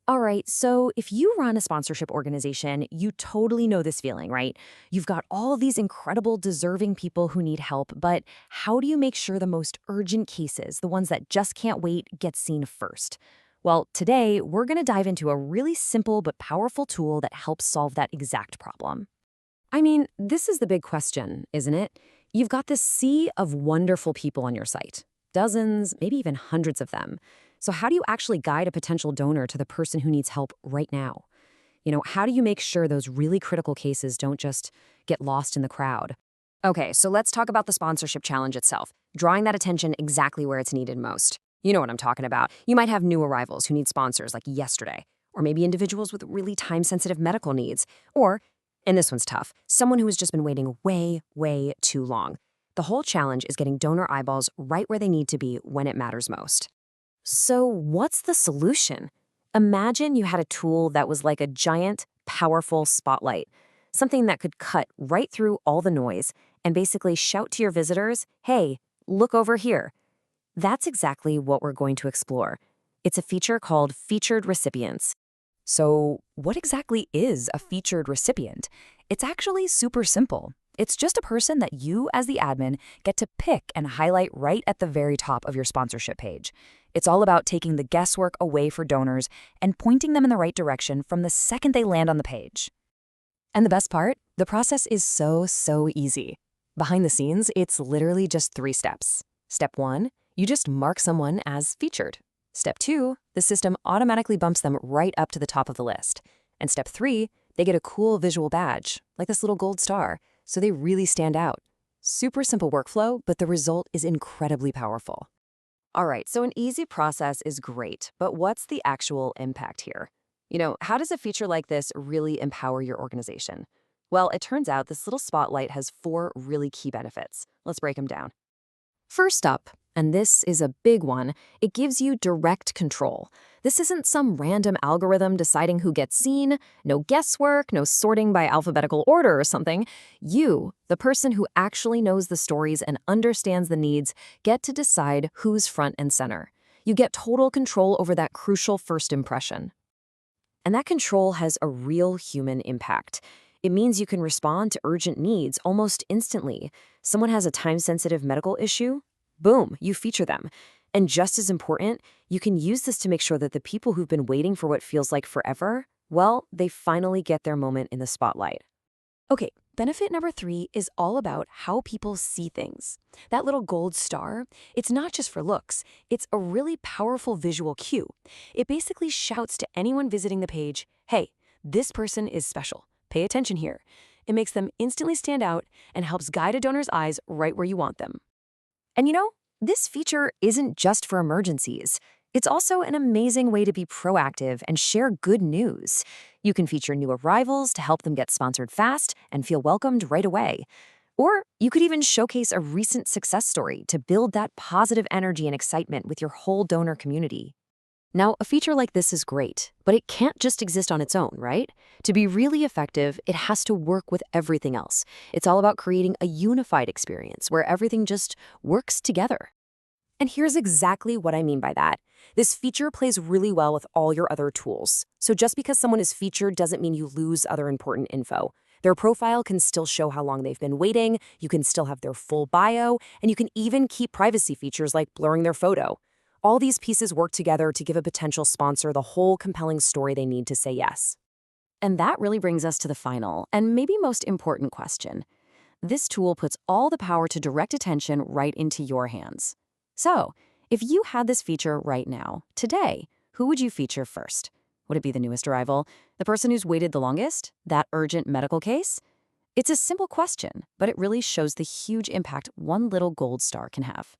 All right, so if you run a sponsorship organization, you totally know this feeling, right? You've got all of these incredible, deserving people who need help, but how do you make sure the most urgent cases, the ones that just can't wait, get seen first? Well, today, we're going to dive into a really simple but powerful tool that helps solve that exact problem. I mean, this is the big question, isn't it? You've got this sea of wonderful people on your site. Dozens, maybe even hundreds of them. So how do you actually guide a potential donor to the person who needs help right now? How do you make sure those really critical cases don't just get lost in the crowd? Okay, so let's talk about the sponsorship challenge itself, drawing that attention exactly where it's needed most. You know what I'm talking about. You might have new arrivals who need sponsors like yesterday, or maybe individuals with really time-sensitive medical needs, or, and this one's tough, someone who has just been waiting way, way too long. The whole challenge is getting donor eyeballs right where they need to be when it matters most. So what's the solution? Imagine you had a tool that was like a giant, powerful spotlight, something that could cut right through all the noise and basically shout to your visitors, hey, look over here. That's exactly what we're going to explore. It's a feature called Featured Recipients. So, what exactly is a featured recipient? It's actually super simple. It's just a person that you, as the admin, get to pick and highlight right at the very top of your sponsorship page. It's all about taking the guesswork away for donors and pointing them in the right direction from the second they land on the page. And the best part? The process is so easy. Behind the scenes, it's literally just 3 steps. Step 1, you just mark someone as featured. Step 2, the system automatically bumps them right up to the top of the list. And step 3, they get a cool visual badge, like this little gold star, so they really stand out. Super simple workflow, but the result is incredibly powerful. All right, so an easy process is great, but what's the actual impact here? How does a feature like this really empower your organization? Well, it turns out this little spotlight has 4 really key benefits. Let's break them down. First up, and this is a big one, it gives you direct control. This isn't some random algorithm deciding who gets seen, no guesswork, no sorting by alphabetical order or something. You, the person who actually knows the stories and understands the needs, get to decide who's front and center. You get total control over that crucial first impression. And that control has a real human impact. It means you can respond to urgent needs almost instantly. Someone has a time-sensitive medical issue? Boom, you feature them. And just as important, you can use this to make sure that the people who've been waiting for what feels like forever, well, they finally get their moment in the spotlight. Okay, benefit number 3 is all about how people see things. That little gold star, it's not just for looks, it's a really powerful visual cue. It basically shouts to anyone visiting the page, hey, this person is special. Pay attention here. It makes them instantly stand out and helps guide a donor's eyes right where you want them. And this feature isn't just for emergencies. It's also an amazing way to be proactive and share good news. You can feature new arrivals to help them get sponsored fast and feel welcomed right away. Or you could even showcase a recent success story to build that positive energy and excitement with your whole donor community. Now, a feature like this is great, but it can't just exist on its own, right? To be really effective, it has to work with everything else. It's all about creating a unified experience where everything just works together. And here's exactly what I mean by that. This feature plays really well with all your other tools. So just because someone is featured doesn't mean you lose other important info. Their profile can still show how long they've been waiting, you can still have their full bio, and you can even keep privacy features like blurring their photo. All these pieces work together to give a potential sponsor the whole compelling story they need to say yes. And that really brings us to the final, and maybe most important question. This tool puts all the power to direct attention right into your hands. So, if you had this feature right now, today, who would you feature first? Would it be the newest arrival? The person who's waited the longest? That urgent medical case? It's a simple question, but it really shows the huge impact one little gold star can have.